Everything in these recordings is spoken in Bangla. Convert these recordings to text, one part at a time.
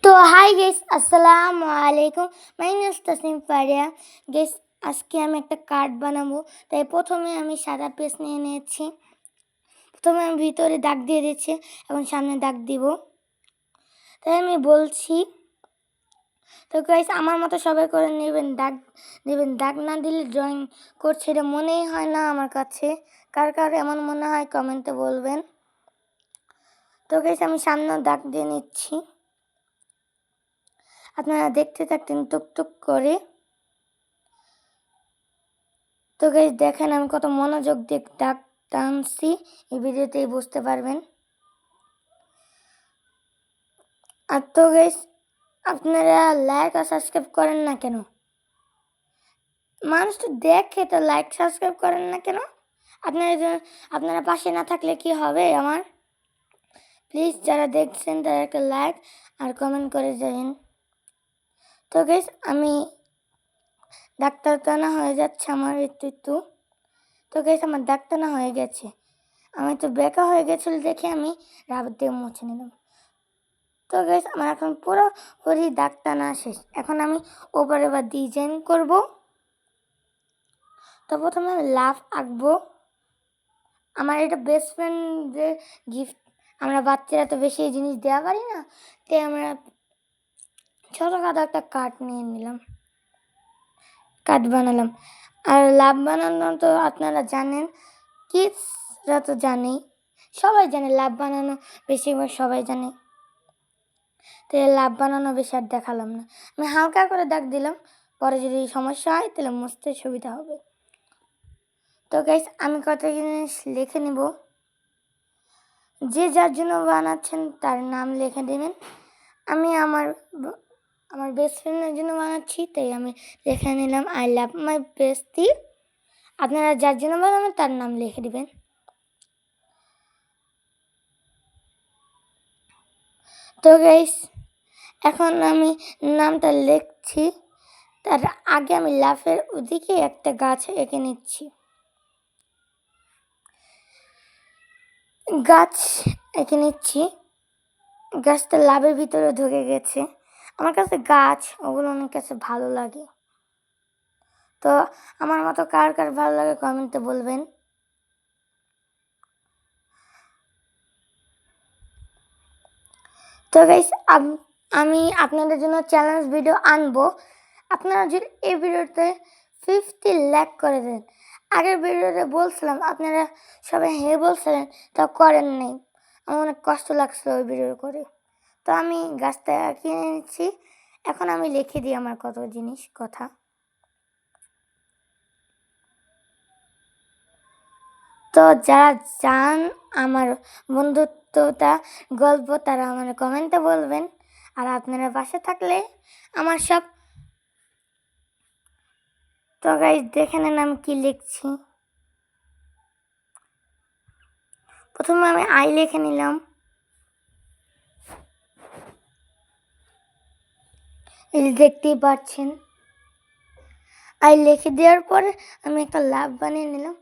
তো হাই গেস, আসসালামু আলাইকুম। My name is Tasnim Faria. Guess, আজকে আমি একটা কার্ড বানাবো। তাই প্রথমে আমি সাদা পেজ নিয়ে নিয়েছি। প্রথমে আমি ভিতরে দাগ দিয়ে দিচ্ছি এবং সামনে দাগ দিব। তাই আমি বলছি, তো গাইস আমার মতো সবাই করে নেবেন, দাগ দেবেন। দাগ না দিলে ড্রয়িং করছে এটা মনেই হয় না আমার কাছে। কার কার এমন মনে হয় কমেন্টে বলবেন। তো গাইস আমি সামনে দাগ দিয়ে নিচ্ছি, আপনারা দেখতে থাকতেন টুকটুক করে। তো গাইস দেখেন আমি কত মনোযোগ দিয়ে দাগ টানছি, এই ভিডিওতেই বুঝতে পারবেন। আর তো গাইস আপনারা লাইক আর সাবস্ক্রাইব করেন না কেন? মানুষ তো দেখে, তো লাইক সাবস্ক্রাইব করেন না কেন? আপনারা পাশে না থাকলে কি হবে আমার? প্লিজ যারা দেখছেন তারা একটা লাইক আর কমেন্ট করে যাবেন। তো গাইস আমি ডাক্তার টানা হয়ে যাচ্ছে আমার একটু। তো গাইস আমার দাগ টানা হয়ে গেছে। আমি তো বেঁকা হয়ে গেছিল দেখে আমি রাবার দিয়ে মুছে নিলাম। তো গাইস আমার এখন পুরোপুরি দাগ টানা শেষ। এখন আমি ওপরে এবার ডিজাইন করব। তো প্রথমে আমি লাভ আঁকবো। আমার এটা বেস্ট ফ্রেন্ডদের গিফট। আমরা বাচ্চারা তো বেশি এই জিনিস দেওয়া পারি না, তাই আমরা ছোটোখাটো একটা কার্ড নিয়ে নিলাম, কার্ড বানালাম। আর লাভ বানানো তো আপনারা জানেন, কিডসরা তো জানেই, সবাই জানে লাভ বানানো, বেশিরভাগ সবাই জানে। তো লাভ বানানো বেশি আর দেখালাম না, আমি হালকা করে দাগ দিলাম। পরে যদি সমস্যা হয় তাহলে মুছতে সুবিধা হবে। তো গাইস আমি কত জিনিস লিখে নেব। যে যার জন্য বানাচ্ছেন তার নাম লিখে দেবেন। আমি আমার বেস্ট ফ্রেন্ডের জন্য বানাচ্ছি, তাই আমি লিখে নিলাম আই লাভ মাই বেস্টি। আপনারা যার জন্য বানাবেন তার নাম লিখে দেবেন। তো গাইস এখন আমি নামটা লিখছি, তার আগে আমি লাফের ওদিকে একটা গাছ এঁকে নিচ্ছি। গাছ এঁকে নিচ্ছি, গাছটা লাভের ভিতরে ঢুকে গেছে। আমার কাছে গাছ ওগুলো অনেক কাছে ভালো লাগে। তো আমার মতো কার কার ভালো লাগে কমেন্টে বলবেন। তো গাইস আমি আপনাদের জন্য চ্যালেঞ্জ ভিডিও আনবো। আপনারা যদি এই ভিডিওতে 50 লাইক করে দেন। আগের ভিডিওতে বলছিলাম, আপনারা সবাই হ্যাঁ বলছিলেন, তা করেন নাই। আমার অনেক কষ্ট লাগছিল ওই ভিডিও করে। তো আমি গাছটা কিনে নিচ্ছি। এখন আমি লিখে দিই আমার কত জিনিস কথা। তো যারা চান আমার বন্ধুত্বটা গল্প, তারা আমার কমেন্টে বলবেন। আর আপনারা পাশে থাকলে আমার সব। তো গাইস দেখে নেন আমি কি লিখছি। প্রথমে আমি আই লিখে নিলাম, এই দেখতেই পাচ্ছেন। আই লিখে দেওয়ার পরে আমি একটা লাভ বানিয়ে নিলাম।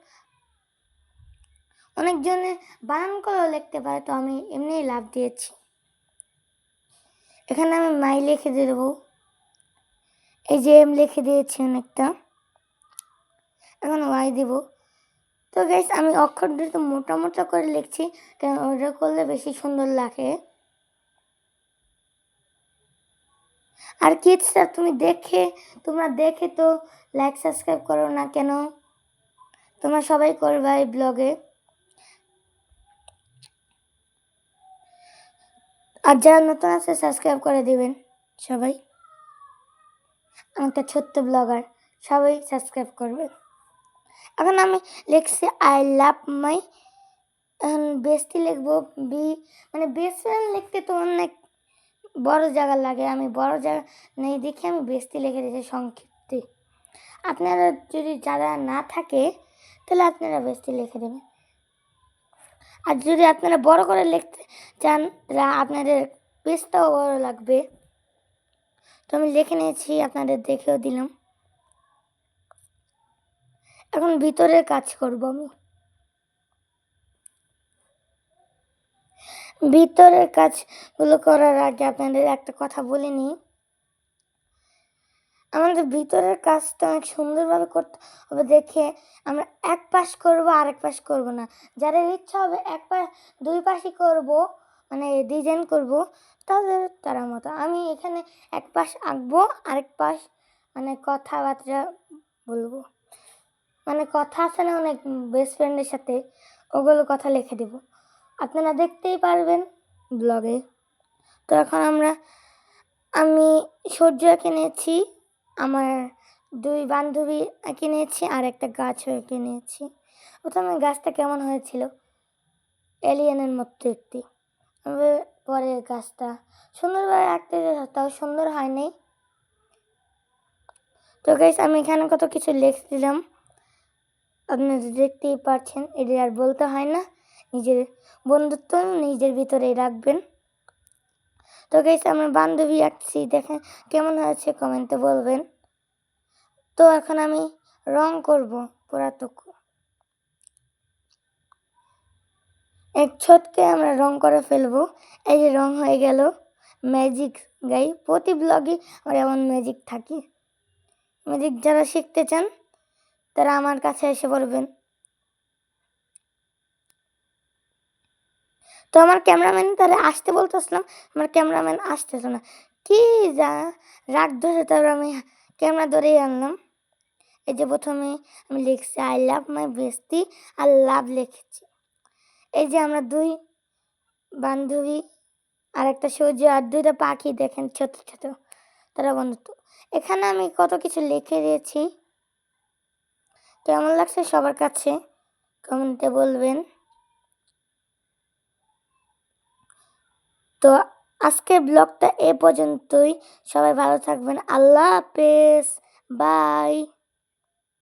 অনেকজনে বানান করেও লিখতে পারে, তো আমি এমনিই লাভ দিয়েছি। এখানে আমি মাই লিখে দিয়ে দেবো, এই যে এম লিখে দিয়েছি অনেকটা। এখন ওয়াই দিব। তো গাইস আমি অক্ষরটা তো মোটা মোটা করে লিখছি, কারণ ওটা করলে বেশি সুন্দর লাগে। আর কিডসরা তোমরা দেখে তো লাইক সাবস্ক্রাইব করো না কেন? তোমরা সবাই করবা এই ব্লগে। আর যারা নতুন আছে সাবস্ক্রাইব করে দিবেন সবাই। আমি একটা ছোট্ট ব্লগার, সবাই সাবস্ক্রাইব করবেন। এখন আমি লিখছি আই লাভ মাই। এখন বেস্টি লিখবো মানে বেস্ট ফ্রেন্ড লিখতে তো অনেক বড় জায়গা লাগে, আমি বড় জায়গা নেই দেখে আমি বেস্টি লিখে দিয়েছি সংক্ষিপ্তে। আপনারা যদি যারা না থাকে তাহলে আপনারা বেস্টি লিখে দেবেন। আর যদি আপনারা বড় করে লিখতে চান তাহলে আপনাদের পেজটাও বড় লাগবে। তো আমি লিখে নিয়েছি, আপনাদের দেখেও দিলাম। এখন ভিতরের কাজ করব আমি। ভিতরের কাজগুলো করার আগে আপনাদের একটা কথা বলে নিই। আমাদের ভিতরের কাজটা অনেক সুন্দরভাবে করতে হবে দেখে আমরা এক পাশ করবো, আরেক পাশ করবো না। যাদের ইচ্ছা হবে এক পাশ ২ পাশই করবো, মানে ডিজাইন করবো, তাদের তারা মতো। আমি এখানে এক পাশ আঁকবো, আরেক পাশ মানে কথাবার্তা বলবো। মানে কথা আছে না অনেক বেস্ট ফ্রেন্ডের সাথে, ওগুলো কথা লিখে দেবো। আপনারা দেখতেই পারবেন ব্লগে। তো এখন আমি সূর্য এঁকে নিয়েছি, আমার ২ বান্ধবী এঁকে নিয়েছি, আর একটা গাছও এঁকে নিয়েছি। প্রথমে গাছটা কেমন হয়েছিল, এলিয়েনের মতো দেখতে। তবে পরে গাছটা সুন্দরভাবে আঁকতে তাও সুন্দর হয়নি। তো গাইস আমি এখানে কত কিছু লিখে দিলাম, আপনারা দেখতেই পাচ্ছেন। এটা আর বলতে হয় না, নিজের বন্ধুত্ব নিজের ভিতরেই রাখবেন। তো গাইস আমার বান্ধবী আঁকছি, দেখেন কেমন হয়েছে কমেন্টে বলবেন। তো এখন আমি রং করব পুরাটুকু। এক ছটকে আমরা রং করে ফেলবো। এই যে রং হয়ে গেল। ম্যাজিক গাই, প্রতি ব্লগে আমার এমন ম্যাজিক থাকে। ম্যাজিক যারা শিখতে চান তারা আমার কাছে এসে পড়বেন। তো আমার ক্যামেরাম্যান তারা আসতে বলতেছিলাম, আমার ক্যামেরাম্যান আসতেছে না, কি যা রাগ ধরে, তারপর আমি ক্যামেরা ধরেই আনলাম। এই যে প্রথমে আমি লিখছি আই লাভ মাই বেস্টি, আর লাভ লিখেছি। এই যে আমরা 2 বান্ধবী আর একটা সূর্য আর 2টা পাখি, দেখেন ছোট ছোট, তারা বন্ধুত্ব। এখানে আমি কত কিছু লিখে দিয়েছি। কেমন লাগছে সবার কাছে কমেন্টে বলবেন। তো আজকের ব্লগটা এ পর্যন্তই। সবাই ভালো থাকবেন। আল্লাহ হাফেজ, বাই।